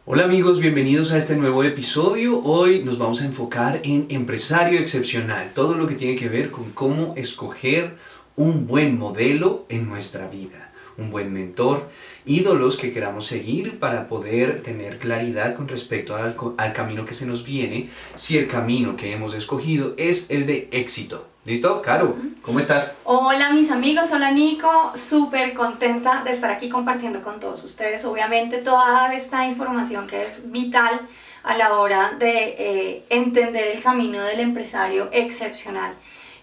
Hola amigos, bienvenidos a este nuevo episodio. Hoy nos vamos a enfocar en empresario excepcional, todo lo que tiene que ver con cómo escoger un buen modelo en nuestra vida, un buen mentor, ídolos que queramos seguir para poder tener claridad con respecto al camino que se nos viene, si el camino que hemos escogido es el de éxito. ¿Listo? Caro, ¿cómo estás? Hola mis amigos, hola Nico, súper contenta de estar aquí compartiendo con todos ustedes, obviamente toda esta información que es vital a la hora de entender el camino del empresario excepcional.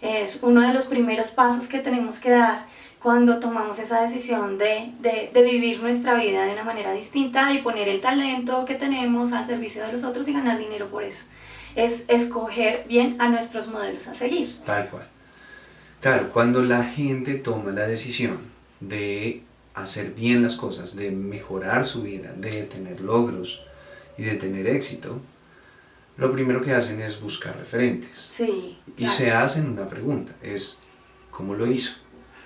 Es uno de los primeros pasos que tenemos que dar cuando tomamos esa decisión de vivir nuestra vida de una manera distinta y poner el talento que tenemos al servicio de los otros y ganar dinero por eso. Es escoger bien a nuestros modelos a seguir. Tal cual. Claro, cuando la gente toma la decisión de hacer bien las cosas, de mejorar su vida, de tener logros y de tener éxito, lo primero que hacen es buscar referentes. Sí, y se hacen una pregunta, es ¿cómo lo hizo?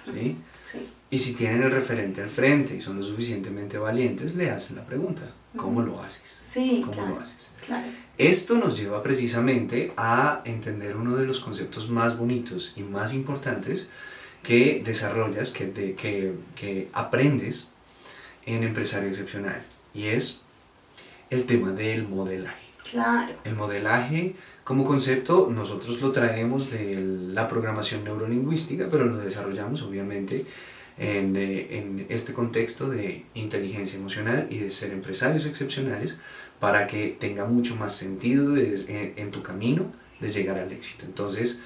¿Sí? Sí. Y si tienen el referente al frente y son lo suficientemente valientes, le hacen la pregunta, ¿cómo lo haces? Sí, ¿Cómo claro, lo haces? claro. Esto nos lleva precisamente a entender uno de los conceptos más bonitos y más importantes que desarrollas, que aprendes en Empresario Excepcional, y es el tema del modelaje. Claro. El modelaje como concepto nosotros lo traemos de la programación neurolingüística, pero lo desarrollamos obviamente en este contexto de inteligencia emocional y de ser empresarios excepcionales para que tenga mucho más sentido en tu camino de llegar al éxito. Entonces,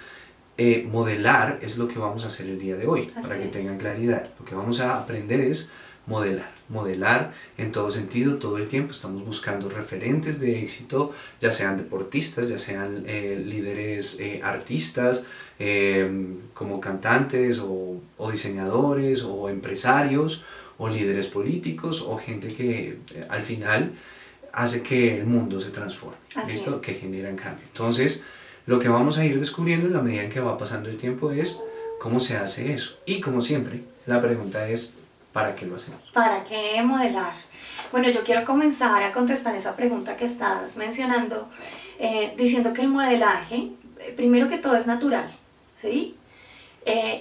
modelar es lo que vamos a hacer el día de hoy, Así para que es. tengan claridad. Lo que vamos a aprender es modelar en todo sentido, todo el tiempo. Estamos buscando referentes de éxito, ya sean deportistas, ya sean líderes artistas, como cantantes o diseñadores o empresarios o líderes políticos o gente que al final hace que el mundo se transforme, ¿listo? Que generan cambio. Entonces, lo que vamos a ir descubriendo en la medida en que va pasando el tiempo es cómo se hace eso. Y como siempre, la pregunta es, ¿para qué lo hacemos? ¿Para qué modelar? Bueno, yo quiero comenzar a contestar esa pregunta que estás mencionando, diciendo que el modelaje, primero que todo, es natural, ¿sí?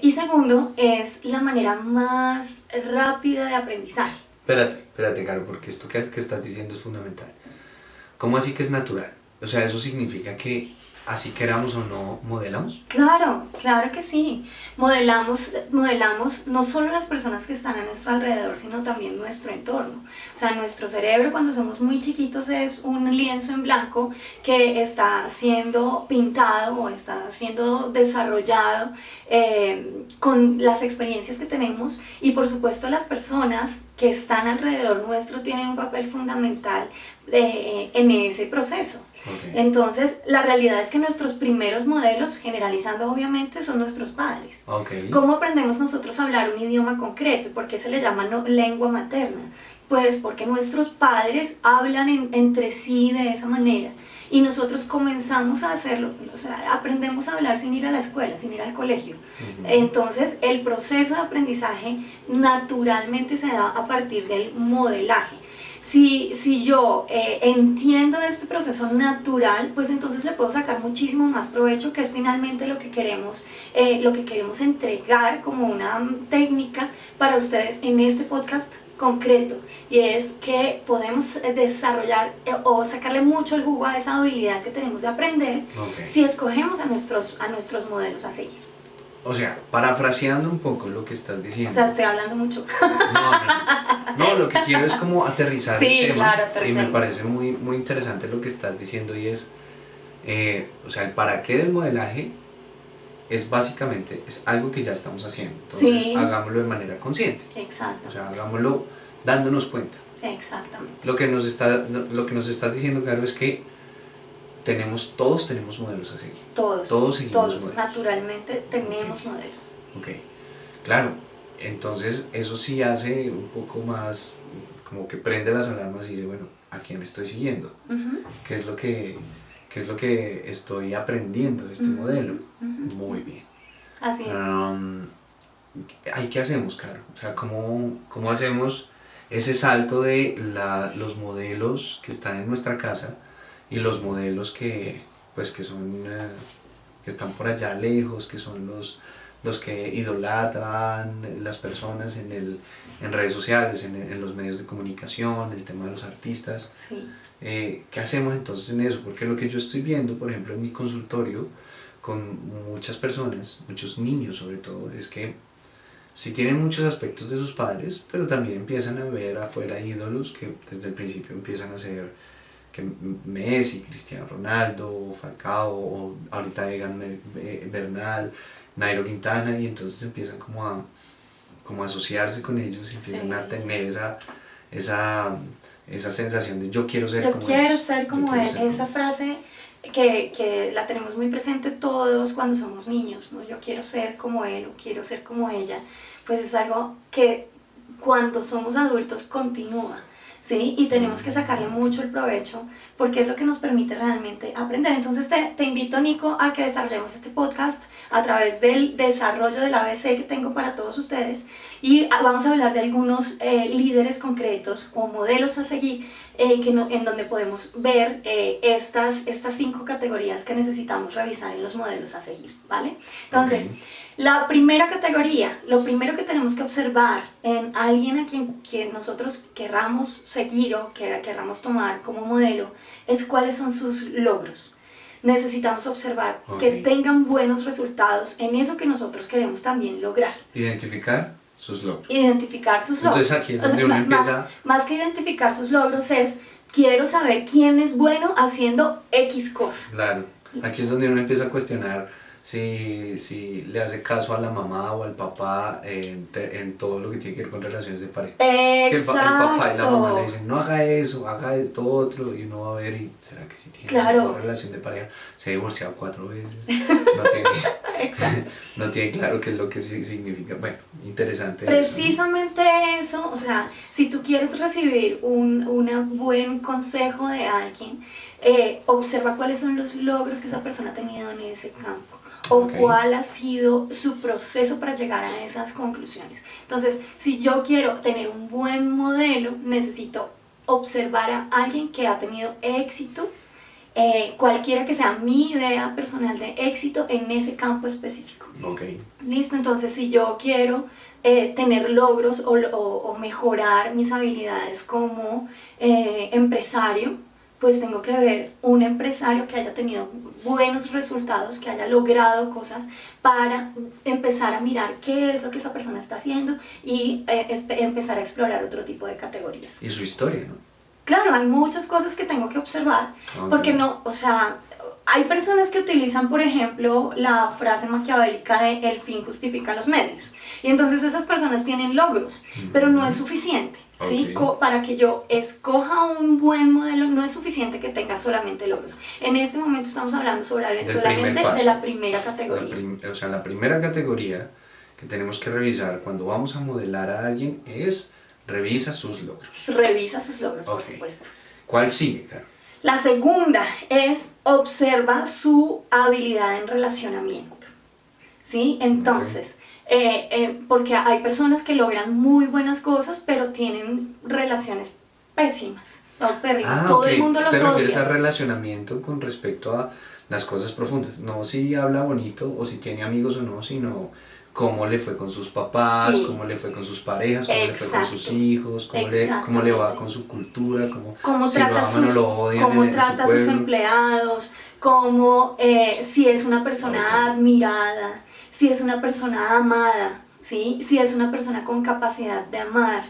Y segundo, es la manera más rápida de aprendizaje. Espérate, Caro, porque esto que estás diciendo es fundamental. ¿Cómo así que es natural? O sea, ¿eso significa que así queramos o no modelamos? Claro, claro que sí. Modelamos no solo las personas que están a nuestro alrededor, sino también nuestro entorno. O sea, nuestro cerebro cuando somos muy chiquitos es un lienzo en blanco que está siendo pintado o está siendo desarrollado con las experiencias que tenemos, y por supuesto las personas que están alrededor nuestro tienen un papel fundamental en ese proceso. Okay. Entonces, la realidad es que nuestros primeros modelos, generalizando obviamente, son nuestros padres. Okay. ¿Cómo aprendemos nosotros a hablar un idioma concreto? ¿Por qué se le llama lengua materna? Pues porque nuestros padres hablan entre sí de esa manera y nosotros comenzamos a hacerlo, o sea, aprendemos a hablar sin ir a la escuela, sin ir al colegio. Entonces, el proceso de aprendizaje naturalmente se da a partir del modelaje. Si yo entiendo este proceso natural, pues entonces le puedo sacar muchísimo más provecho, que es finalmente lo que queremos entregar como una técnica para ustedes en este podcast concreto, y es que podemos desarrollar o sacarle mucho el jugo a esa habilidad que tenemos de aprender si escogemos a nuestros modelos a seguir. O sea, parafraseando un poco lo que estás diciendo. O sea, estoy hablando mucho. No, lo que quiero es como aterrizar el tema. Claro, y me parece muy, muy interesante lo que estás diciendo, y es, o sea, el para qué del modelaje es básicamente, es algo que ya estamos haciendo. Entonces, hagámoslo de manera consciente. Exacto. O sea, hagámoslo dándonos cuenta. Exactamente. Lo que nos estás diciendo, claro, es que todos tenemos modelos a seguir. Todos seguimos modelos. Naturalmente tenemos modelos. Ok, claro, entonces eso sí hace un poco más, como que prende las alarmas y dice, bueno, ¿a quién estoy siguiendo? ¿Qué es lo que estoy aprendiendo de este modelo? Muy bien. Así es. ¿Qué hacemos, Caro? O sea, ¿cómo hacemos ese salto de los modelos que están en nuestra casa y los modelos pues, que son, que están por allá lejos, que son los que idolatran las personas en redes sociales, en los medios de comunicación, el tema de los artistas. Sí. ¿Qué hacemos entonces en eso? Porque lo que yo estoy viendo, por ejemplo, en mi consultorio, con muchas personas, muchos niños sobre todo, es que sí tienen muchos aspectos de sus padres, pero también empiezan a ver afuera ídolos que desde el principio empiezan a ser que Messi, Cristiano Ronaldo, Falcao, o ahorita Egan Bernal, Nairo Quintana, y entonces empiezan como a asociarse con ellos y empiezan a tener esa sensación de yo quiero ser como quiero ellos. ser como él. Esa frase que la tenemos muy presente todos cuando somos niños, ¿no? Yo quiero ser como él o quiero ser como ella, pues es algo que cuando somos adultos continúa, ¿sí? Y tenemos que sacarle mucho el provecho porque es lo que nos permite realmente aprender. Entonces te invito, Nico, a que desarrollemos este podcast a través del desarrollo del ABC que tengo para todos ustedes y vamos a hablar de algunos líderes concretos o modelos a seguir en donde podemos ver estas 5 categorías que necesitamos revisar en los modelos a seguir, ¿vale? Entonces, la primera categoría, lo primero que tenemos que observar en alguien a quien que nosotros querramos seguir o querramos tomar como modelo es cuáles son sus logros. Necesitamos observar que tengan buenos resultados en eso que nosotros queremos también lograr. Identificar sus logros. Identificar sus logros. Entonces aquí es donde uno empieza... Más que identificar sus logros es, quiero saber quién es bueno haciendo X cosa. Claro, aquí es donde uno empieza a cuestionar si le hace caso a la mamá o al papá en todo lo que tiene que ver con relaciones de pareja. Exacto. Que el papá y la mamá le dicen, no haga eso, haga esto otro, y uno va a ver, y ¿será que si tiene una relación de pareja? Se ha divorciado 4 veces, no tiene claro qué es lo que significa. Bueno, interesante. Precisamente eso, o sea, si tú quieres recibir un buen consejo de alguien, observa cuáles son los logros que esa persona ha tenido en ese campo. O cuál ha sido su proceso para llegar a esas conclusiones. Entonces, si yo quiero tener un buen modelo, necesito observar a alguien que ha tenido éxito, cualquiera que sea mi idea personal de éxito en ese campo específico. Listo, entonces si yo quiero tener logros o mejorar mis habilidades como empresario, pues tengo que ver un empresario que haya tenido buenos resultados, que haya logrado cosas para empezar a mirar qué es lo que esa persona está haciendo y empezar a explorar otro tipo de categorías. Y su historia, ¿no? Claro, hay muchas cosas que tengo que observar, porque no, o sea, hay personas que utilizan, por ejemplo, la frase maquiavélica de el fin justifica los medios, y entonces esas personas tienen logros, pero no es suficiente. ¿Sí? Para que yo escoja un buen modelo no es suficiente que tenga solamente logros. En este momento estamos hablando solamente de la primera categoría. O sea, la primera categoría que tenemos que revisar cuando vamos a modelar a alguien es revisa sus logros. Revisa sus logros, por supuesto. ¿Cuál sigue, Caro? La segunda es observa su habilidad en relacionamiento. ¿Sí? Entonces... porque hay personas que logran muy buenas cosas, pero tienen relaciones pésimas, todo el mundo los odia. ¿Te refieres a relacionamiento con respecto a las cosas profundas? No si habla bonito o si tiene amigos o no, sino cómo le fue con sus papás, cómo le fue con sus parejas, cómo le fue con sus hijos, cómo le va con su cultura, cómo si trata a sus empleados, si es una persona admirada, si es una persona amada, ¿sí? Si es una persona con capacidad de amar.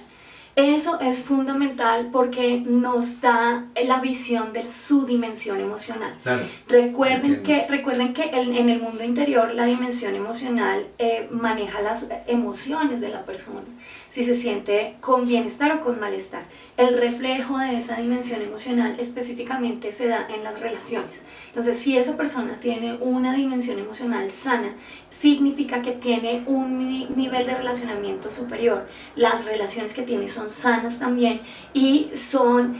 Eso es fundamental porque nos da la visión de su dimensión emocional. Claro, recuerden que en el mundo interior la dimensión emocional maneja las emociones de la persona, si se siente con bienestar o con malestar. El reflejo de esa dimensión emocional específicamente se da en las relaciones. Entonces, si esa persona tiene una dimensión emocional sana, significa que tiene un nivel de relacionamiento superior. Las relaciones que tiene son son sanas también y son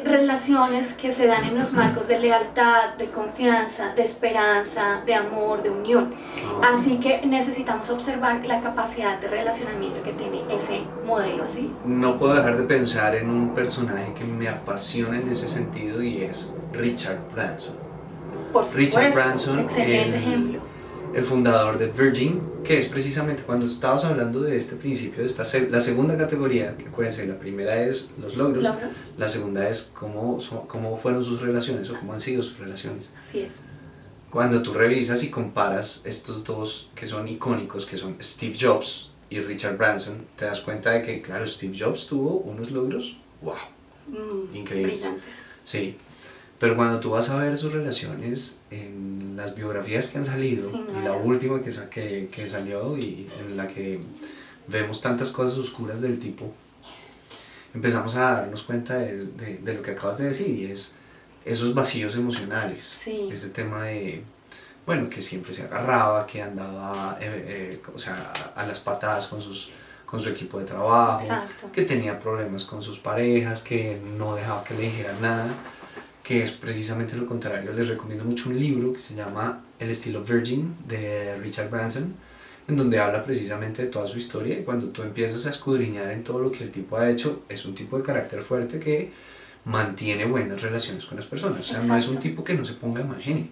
relaciones que se dan en los marcos de lealtad, de confianza, de esperanza, de amor, de unión. Así que necesitamos observar la capacidad de relacionamiento que tiene ese modelo así. No puedo dejar de pensar en un personaje que me apasiona en ese sentido y es Richard Branson. Por supuesto, Richard Branson, excelente ejemplo. El fundador de Virgin, que es precisamente cuando estabas hablando de este principio, de la segunda categoría, que acuérdense, la primera es los logros, la segunda es cómo fueron sus relaciones o cómo han sido sus relaciones. Así es. Cuando tú revisas y comparas estos dos que son icónicos, que son Steve Jobs y Richard Branson, te das cuenta de que, claro, Steve Jobs tuvo unos logros, wow, increíbles. Brillantes. Sí. Pero cuando tú vas a ver sus relaciones en las biografías que han salido, y la última que salió y en la que vemos tantas cosas oscuras del tipo, empezamos a darnos cuenta de lo que acabas de decir, y es esos vacíos emocionales, ese tema de, bueno, que siempre se agarraba, que andaba o sea, a las patadas con su equipo de trabajo, que tenía problemas con sus parejas, que no dejaba que le dijeran nada, que es precisamente lo contrario. Les recomiendo mucho un libro que se llama El estilo Virgin, de Richard Branson, en donde habla precisamente de toda su historia, y cuando tú empiezas a escudriñar en todo lo que el tipo ha hecho, es un tipo de carácter fuerte que mantiene buenas relaciones con las personas. O sea, no es un tipo que no se ponga de mal genio,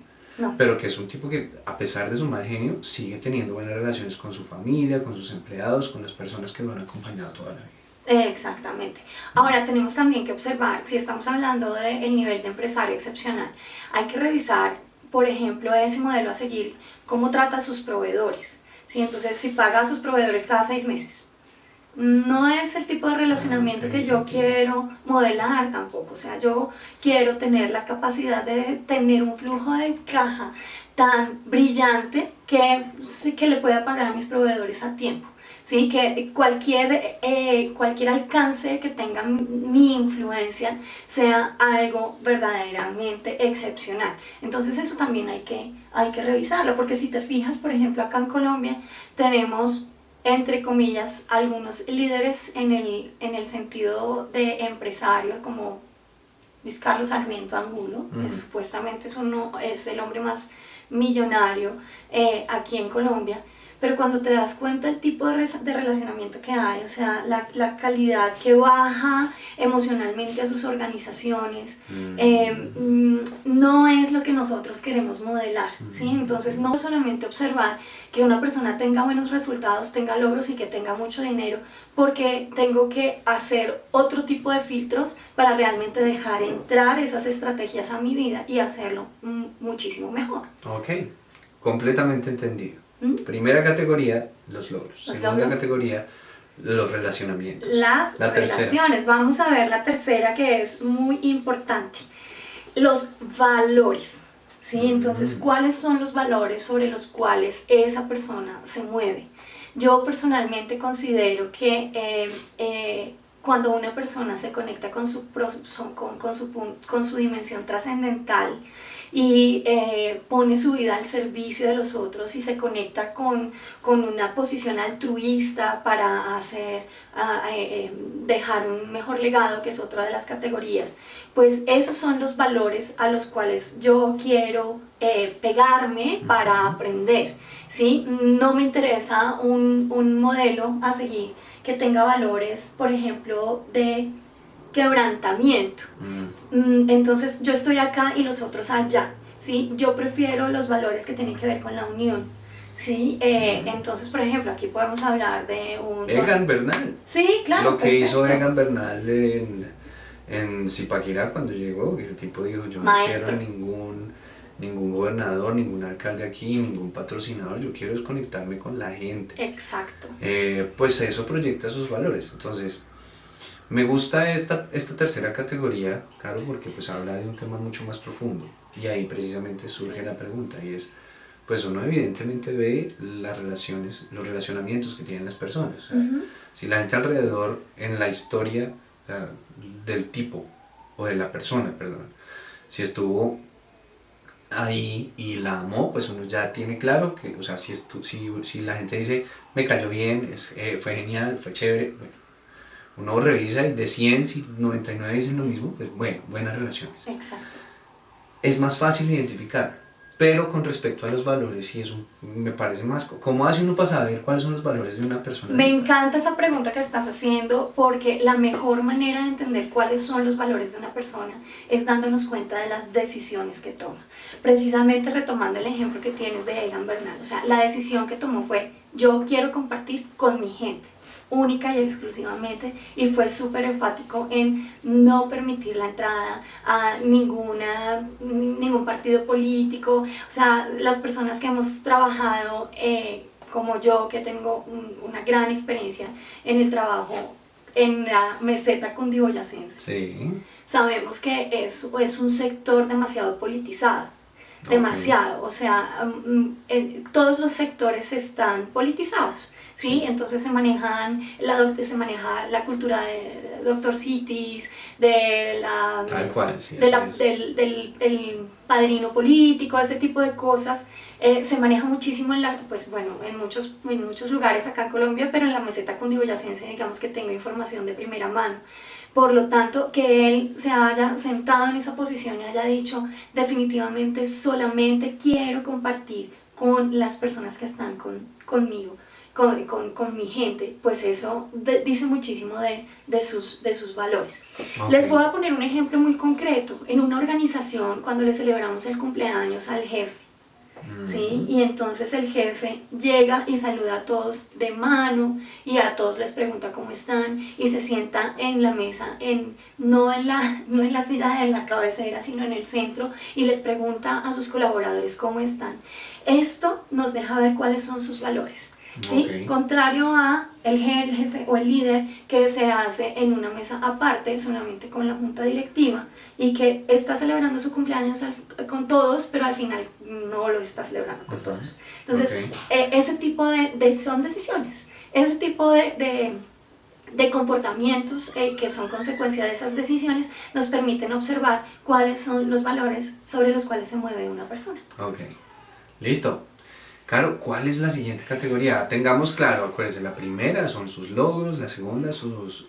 pero que es un tipo que, a pesar de su mal genio, sigue teniendo buenas relaciones con su familia, con sus empleados, con las personas que lo han acompañado toda la vida. Exactamente. Ahora tenemos también que observar, si estamos hablando del nivel de empresario excepcional, hay que revisar, por ejemplo, ese modelo a seguir, cómo trata a sus proveedores. ¿Sí? Entonces, si paga a sus proveedores cada 6 meses, no es el tipo de relacionamiento que yo quiero modelar tampoco. O sea, yo quiero tener la capacidad de tener un flujo de caja tan brillante que le pueda pagar a mis proveedores a tiempo. ¿Sí? Que cualquier alcance que tenga mi influencia sea algo verdaderamente excepcional. Entonces eso también hay que revisarlo, porque si te fijas, por ejemplo, acá en Colombia tenemos, entre comillas, algunos líderes en el sentido de empresario, como Luis Carlos Sarmiento Angulo, que supuestamente es el hombre más millonario aquí en Colombia. Pero cuando te das cuenta el tipo de relacionamiento que hay, o sea, la calidad que baja emocionalmente a sus organizaciones, no es lo que nosotros queremos modelar, ¿sí? Entonces, no solamente observar que una persona tenga buenos resultados, tenga logros y que tenga mucho dinero, porque tengo que hacer otro tipo de filtros para realmente dejar entrar esas estrategias a mi vida y hacerlo muchísimo mejor. Ok, completamente entendido. Primera categoría, los logros. Segunda categoría, los relacionamientos. Las relaciones. Vamos a ver la tercera, que es muy importante. Los valores. ¿Sí? Entonces, ¿cuáles son los valores sobre los cuales esa persona se mueve? Yo personalmente considero que cuando una persona se conecta con su dimensión trascendental y pone su vida al servicio de los otros y se conecta con una posición altruista para dejar un mejor legado, que es otra de las categorías, pues esos son los valores a los cuales yo quiero pegarme para aprender, ¿sí? No me interesa un modelo a seguir que tenga valores, por ejemplo, de quebrantamiento. Entonces yo estoy acá y los otros allá, ¿sí? Yo prefiero los valores que tienen que ver con la unión, ¿sí? Entonces, por ejemplo, aquí podemos hablar de Egan Bernal. Sí, claro. Lo que hizo Egan Bernal en Zipaquirá cuando llegó, que el tipo dijo, yo no quiero ningún gobernador, ningún alcalde aquí, ningún patrocinador, yo quiero desconectarme con la gente. Exacto. Pues eso proyecta sus valores. Entonces, me gusta esta tercera categoría, claro, porque pues habla de un tema mucho más profundo, y ahí precisamente surge la pregunta, y es, pues uno evidentemente ve las relaciones, los relacionamientos que tienen las personas. O sea, si la gente alrededor en la historia del tipo, o de la persona, perdón, si estuvo ahí y la amó, pues uno ya tiene claro que, o sea, si la gente dice, me cayó bien, fue genial, fue chévere, bueno, Uno revisa y de 100, si 99 dicen lo mismo, pues bueno, buenas relaciones. Exacto. Es más fácil identificar, pero con respecto a los valores, sí, eso me parece más. ¿Cómo hace uno para saber cuáles son los valores de una persona? Me encanta esa pregunta que estás haciendo porque la mejor manera de entender cuáles son los valores de una persona es dándonos cuenta de las decisiones que toma. Precisamente retomando el ejemplo que tienes de Egan Bernal, o sea, la decisión que tomó fue: yo quiero compartir con mi gente, única y exclusivamente, y fue súper enfático en no permitir la entrada a ningún partido político. O sea, las personas que hemos trabajado como yo, que tengo una gran experiencia en el trabajo en la meseta cundiboyacense, Sí. sabemos que es un sector demasiado politizado. Demasiado, o sea, todos los sectores están politizados, ¿sí? Entonces se maneja la cultura de doctorcitis, Tal cual, sí, del padrino político, ese tipo de cosas. Se maneja muchísimo pues bueno, en muchos lugares acá en Colombia, pero en la meseta cundiboyacense, digamos que tengo información de primera mano. Por lo tanto, que él se haya sentado en esa posición y haya dicho: definitivamente solamente quiero compartir con las personas que están conmigo, con mi gente, pues eso dice muchísimo de sus valores. Okay. Les voy a poner un ejemplo muy concreto. En una organización, cuando le celebramos el cumpleaños al jefe, ¿sí? Y entonces el jefe llega y saluda a todos de mano y a todos les pregunta cómo están y se sienta en la mesa, no en la silla de la cabecera, sino en el centro, y les pregunta a sus colaboradores cómo están. Esto nos deja ver cuáles son sus valores, ¿sí? Okay. Contrario a el jefe o el líder, que se hace en una mesa aparte, solamente con la junta directiva, y que está celebrando su cumpleaños con todos, pero al final no lo está celebrando con todos. Entonces, okay. Ese tipo son decisiones, ese tipo de comportamientos que son consecuencia de esas decisiones nos permiten observar cuáles son los valores sobre los cuales se mueve una persona. Ok, listo. Claro, ¿cuál es la siguiente categoría? Tengamos claro, acuérdense, la primera son sus logros, la segunda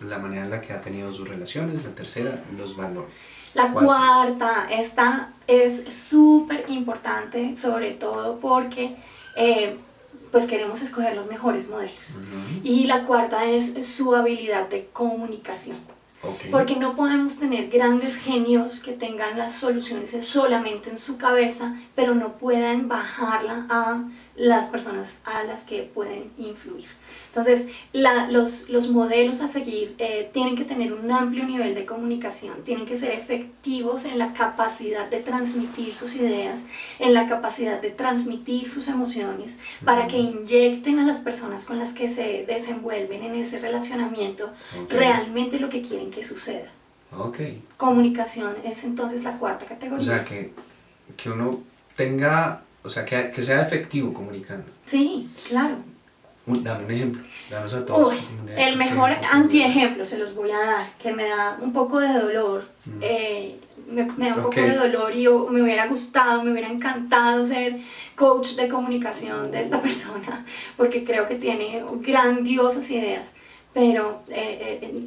la manera en la que ha tenido sus relaciones, la tercera, los valores. La cuarta, esta es súper importante, sobre todo porque pues queremos escoger los mejores modelos. Y la cuarta es su habilidad de comunicación. Okay. Porque no podemos tener grandes genios que tengan las soluciones solamente en su cabeza, pero no puedan bajarla a las personas a las que pueden influir. Entonces, los modelos a seguir tienen que tener un amplio nivel de comunicación, tienen que ser efectivos en la capacidad de transmitir sus ideas, en la capacidad de transmitir sus emociones, para que inyecten a las personas con las que se desenvuelven en ese relacionamiento realmente lo que quieren que suceda. Okay. Comunicación es entonces la cuarta categoría. O sea, que uno tenga, o sea, que sea efectivo comunicando. Sí, claro. Dame un ejemplo, danos a todos. El mejor antiejemplo se los voy a dar, que me da un poco de dolor. Me da un poco de dolor y me hubiera gustado, me hubiera encantado ser coach de comunicación de esta persona, porque creo que tiene grandiosas ideas, pero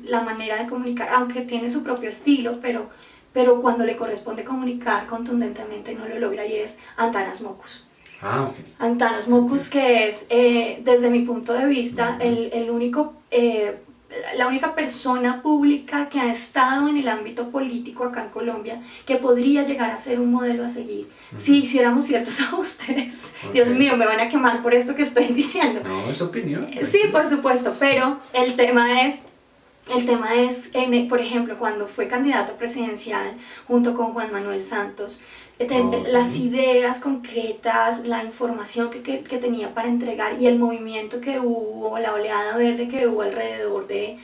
la manera de comunicar, aunque tiene su propio estilo, pero cuando le corresponde comunicar contundentemente no lo logra, y es Antanas Mockus. Ah, okay. Antanas Mockus, que es, desde mi punto de vista, la única persona pública que ha estado en el ámbito político acá en Colombia que podría llegar a ser un modelo a seguir si hiciéramos ciertos ajustes. Okay. Dios mío, me van a quemar por esto que estoy diciendo. No, es opinión. Sí, por supuesto, pero el tema es, por ejemplo, cuando fue candidato presidencial junto con Juan Manuel Santos, las ideas concretas, la información que tenía para entregar y el movimiento que hubo, la oleada verde que hubo alrededor de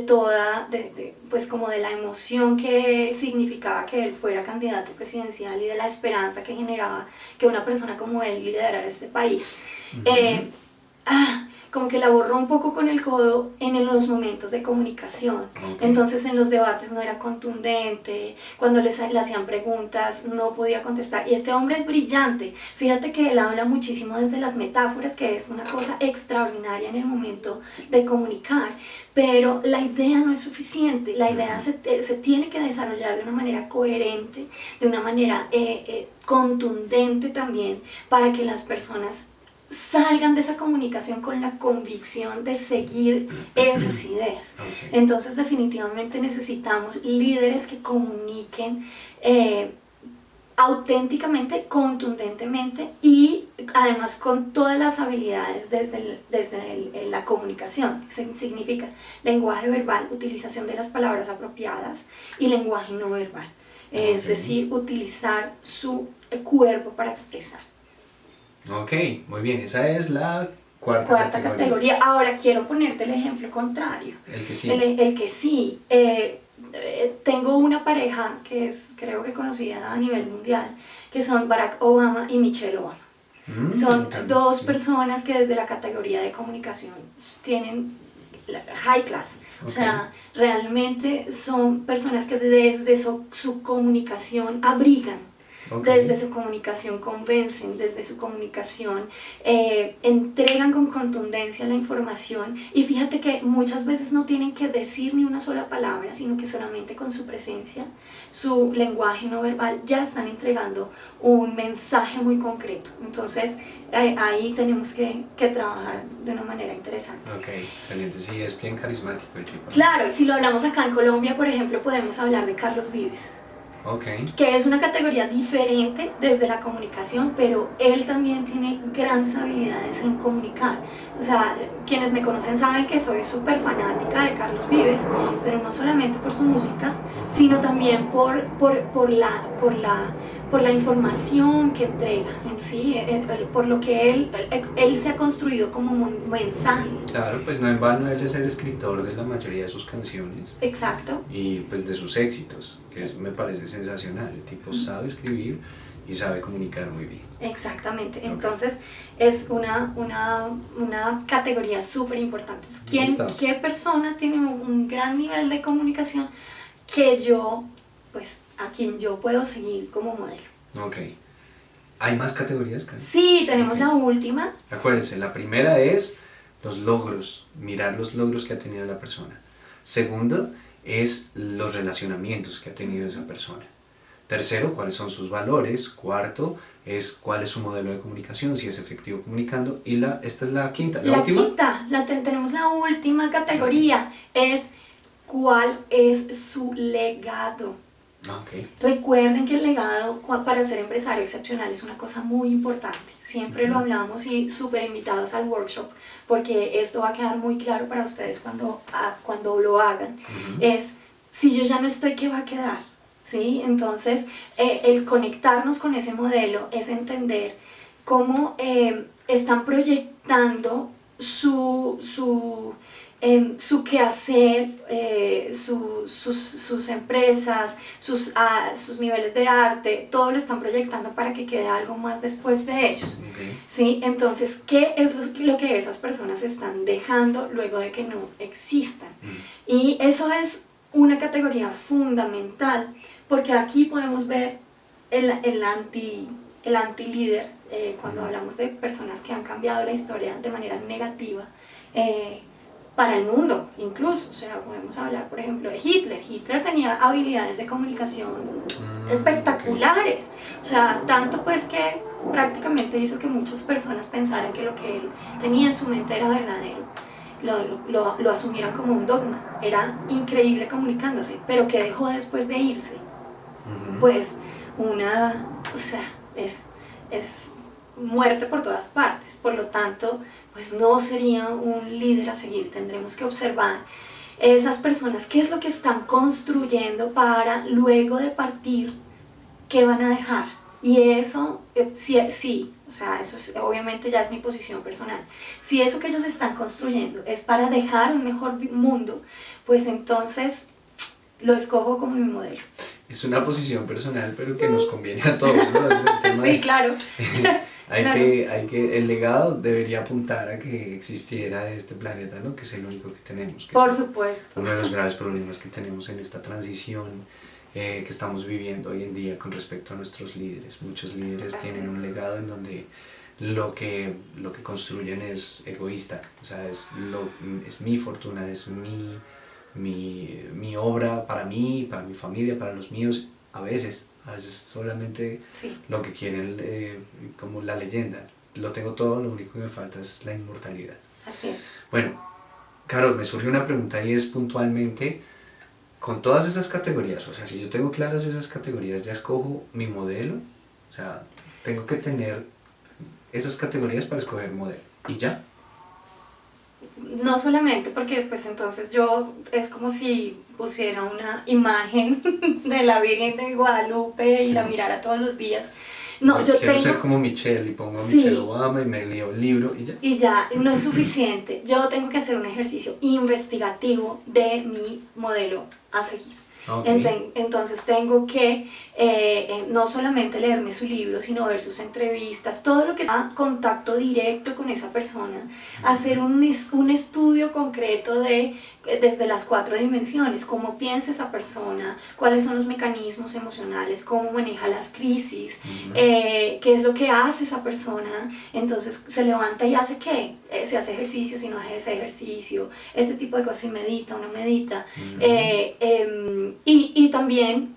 toda, pues como de la emoción que significaba que él fuera candidato presidencial y de la esperanza que generaba que una persona como él liderara este país. como que la borró un poco con el codo en los momentos de comunicación. Entonces en los debates no era contundente, cuando le hacían preguntas no podía contestar. Y este hombre es brillante. Fíjate que él habla muchísimo desde las metáforas, que es una cosa extraordinaria en el momento de comunicar. Pero la idea no es suficiente, la idea se tiene que desarrollar de una manera coherente, de una manera contundente también, para que las personas salgan de esa comunicación con la convicción de seguir esas ideas. Entonces definitivamente necesitamos líderes que comuniquen auténticamente, contundentemente y además con todas las habilidades desde la comunicación. Significa lenguaje verbal, utilización de las palabras apropiadas, y lenguaje no verbal, es decir, utilizar su cuerpo para expresar. Ok, muy bien, esa es la cuarta categoría. Ahora quiero ponerte el ejemplo contrario. El que sí. El que sí. Tengo una pareja que es, creo que conocida a nivel mundial, que son Barack Obama y Michelle Obama. Son dos personas que desde la categoría de comunicación tienen high class. O sea, realmente son personas que desde su comunicación abrigan. Desde su comunicación convencen, desde su comunicación entregan con contundencia la información, y fíjate que muchas veces no tienen que decir ni una sola palabra, sino que solamente con su presencia, su lenguaje no verbal, ya están entregando un mensaje muy concreto. Entonces ahí tenemos que trabajar de una manera interesante. Ok, excelente, sí, es bien carismático el tipo. Claro, si lo hablamos acá en Colombia, por ejemplo, podemos hablar de Carlos Vives. Que es una categoría diferente desde la comunicación, pero él también tiene grandes habilidades en comunicar. O sea, quienes me conocen saben que soy súper fanática de Carlos Vives, pero no solamente por su música, sino también por la información que entrega en sí, por lo que él se ha construido como un mensaje. Claro, pues no en vano él es el escritor de la mayoría de sus canciones. Exacto. Y pues de sus éxitos, que me parece sensacional. El tipo sabe escribir y sabe comunicar muy bien. Exactamente, entonces es una categoría súper importante. ¿Qué persona tiene un gran nivel de comunicación a quien yo puedo seguir como modelo? Ok. ¿Hay más categorías, Karen? Sí, tenemos la última. Acuérdense, la primera es los logros, mirar los logros que ha tenido la persona. Segundo es los relacionamientos que ha tenido esa persona. Tercero, cuáles son sus valores. Cuarto, es cuál es su modelo de comunicación, si es efectivo comunicando. Y esta es la quinta. Tenemos la última categoría, es cuál es su legado. Recuerden que el legado para ser empresario excepcional es una cosa muy importante. Siempre lo hablamos y súper invitados al workshop, porque esto va a quedar muy claro para ustedes cuando lo hagan. Es, si yo ya no estoy, ¿qué va a quedar? ¿Sí? Entonces, el conectarnos con ese modelo es entender cómo están proyectando su quehacer, sus empresas, sus niveles de arte, todo lo están proyectando para que quede algo más después de ellos. ¿Sí? Entonces, ¿qué es lo que esas personas están dejando luego de que no existan? Y eso es una categoría fundamental, porque aquí podemos ver el anti-líder, cuando hablamos de personas que han cambiado la historia de manera negativa, para el mundo incluso. O sea, podemos hablar por ejemplo de Hitler. Hitler tenía habilidades de comunicación espectaculares, o sea, tanto pues que prácticamente hizo que muchas personas pensaran que lo que él tenía en su mente era verdadero, lo asumieran como un dogma. Era increíble comunicándose, pero ¿qué dejó después de irse? Pues es muerte por todas partes. Por lo tanto, pues no sería un líder a seguir. Tendremos que observar esas personas, qué es lo que están construyendo para luego de partir, qué van a dejar. Y eso, sí, o sea, obviamente ya es mi posición personal. Si eso que ellos están construyendo es para dejar un mejor mundo, pues entonces lo escojo como mi modelo. Es una posición personal, pero que nos conviene a todos, ¿no? Es el tema sí, claro. El legado debería apuntar a que existiera este planeta, ¿no? Que es el único que tenemos. Que Por es supuesto. uno de los graves problemas que tenemos en esta transición que estamos viviendo hoy en día con respecto a nuestros líderes. Muchos líderes Así tienen es. un legado en donde lo que construyen es egoísta, o sea, es mi fortuna, es mi obra para mí, para mi familia, para los míos, a veces solamente Sí, lo que quieren, como la leyenda. Lo tengo todo, lo único que me falta es la inmortalidad. así es. Bueno, Carol, me surgió una pregunta y es puntualmente, con todas esas categorías, o sea, si yo tengo claras esas categorías, ya escojo mi modelo, o sea, tengo que tener esas categorías para escoger modelo, y ya. No solamente porque pues entonces yo es como si pusiera una imagen de la Virgen de Guadalupe y Sí. la mirara todos los días. No, yo Quiero ser tengo... como Michelle y pongo a Sí. Michelle Obama y me leo el libro y ya. Y ya no es suficiente. Yo tengo que hacer un ejercicio investigativo de mi modelo a seguir. Okay. Entonces tengo que no solamente leerme su libro, sino ver sus entrevistas, todo lo que da contacto directo con esa persona, hacer un estudio concreto desde las 4 dimensiones, cómo piensa esa persona, cuáles son los mecanismos emocionales, cómo maneja las crisis, qué es lo que hace esa persona. Entonces se levanta y hace qué, se hace ejercicio, si no hace ejercicio, este tipo de cosas, si medita o no medita. Y también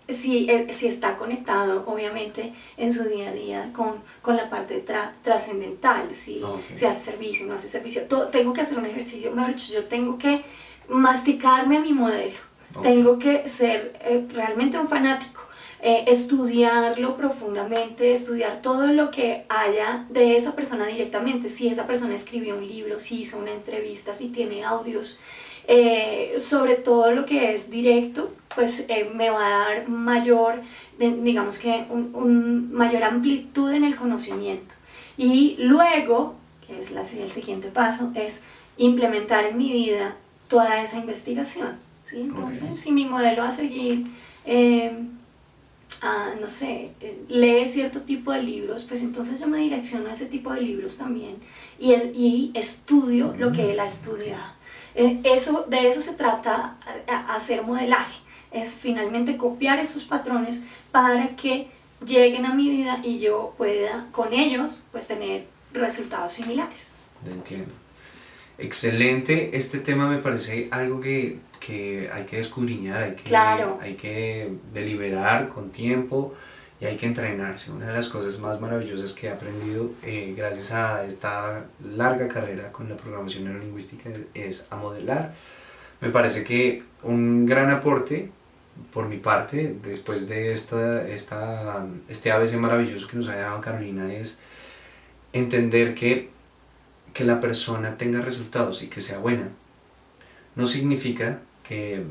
si está conectado, obviamente, en su día a día con la parte trascendental, si hace servicio, no hace servicio. Tengo que hacer un ejercicio, mejor dicho, yo tengo que masticarme a mi modelo, tengo que ser realmente un fanático. Estudiarlo profundamente, estudiar todo lo que haya de esa persona directamente, si esa persona escribió un libro, si hizo una entrevista, si tiene audios, sobre todo lo que es directo, pues me va a dar mayor, digamos que mayor amplitud en el conocimiento. Y luego, que es el siguiente paso, es implementar en mi vida toda esa investigación, ¿sí? Entonces, si mi modelo a seguir no sé, lee cierto tipo de libros, pues entonces yo me direcciono a ese tipo de libros también y estudio lo que él ha estudiado. De eso se trata hacer modelaje, es finalmente copiar esos patrones para que lleguen a mi vida y yo pueda con ellos pues tener resultados similares. Entiendo. Excelente, este tema me parece algo que hay que escudriñar, Claro. hay que deliberar con tiempo y hay que entrenarse. Una de las cosas más maravillosas que he aprendido gracias a esta larga carrera con la programación neurolingüística es a modelar. Me parece que un gran aporte por mi parte, después de este ABC maravilloso que nos ha dado Carolina, es entender que la persona tenga resultados y que sea buena no significa que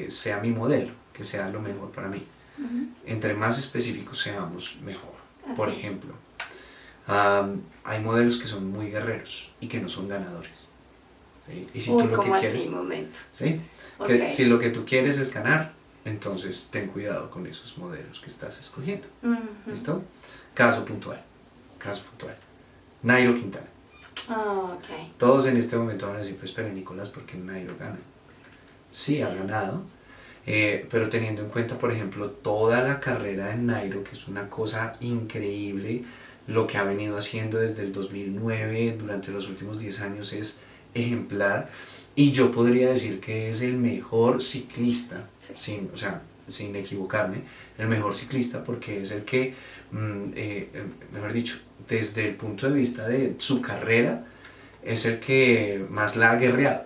sea mi modelo, que sea lo mejor para mí. Entre más específicos seamos, mejor. Por ejemplo, hay modelos que son muy guerreros y que no son ganadores, ¿sí? Y si tú lo que quieres, ¿sí? Que si lo que tú quieres es ganar, entonces ten cuidado con esos modelos que estás escogiendo. ¿Listo? Caso puntual. Nairo Quintana. Todos en este momento van a decir, pues espera Nicolás, ¿por qué Nairo gana? Sí, ha ganado, pero teniendo en cuenta, por ejemplo, toda la carrera de Nairo, que es una cosa increíble, lo que ha venido haciendo desde el 2009, durante los últimos 10 años, es ejemplar, y yo podría decir que es el mejor ciclista, sin equivocarme, el mejor ciclista, porque es el que, mejor dicho, desde el punto de vista de su carrera, es el que más la ha guerreado,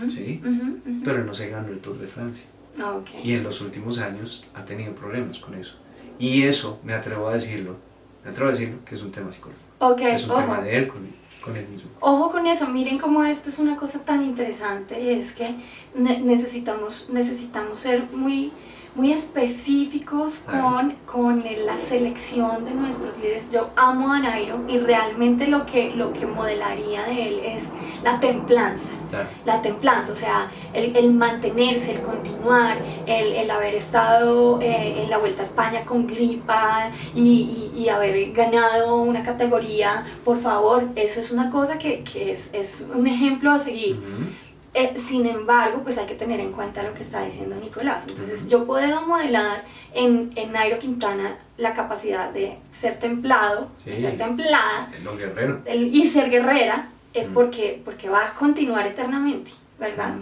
¿sí? Pero él no se ganó el Tour de Francia. Y en los últimos años ha tenido problemas con eso. Y eso, me atrevo a decirlo, que es un tema psicológico. Es un tema de él con él mismo. Ojo con eso, miren cómo esto es una cosa tan interesante, es que necesitamos ser muy, muy específicos Claro. con la selección de nuestros líderes. Yo amo a Nairo y realmente lo que modelaría de él es la templanza. Claro. La templanza, o sea, el mantenerse, el continuar, el haber estado en la Vuelta a España con gripa y haber ganado una categoría, por favor, eso es una cosa que es un ejemplo a seguir. Sin embargo, pues hay que tener en cuenta lo que está diciendo Nicolás. Entonces, yo puedo modelar en Nairo Quintana la capacidad de ser templado, de ser templada, Lo guerrero. y ser guerrera, porque va a continuar eternamente, ¿verdad?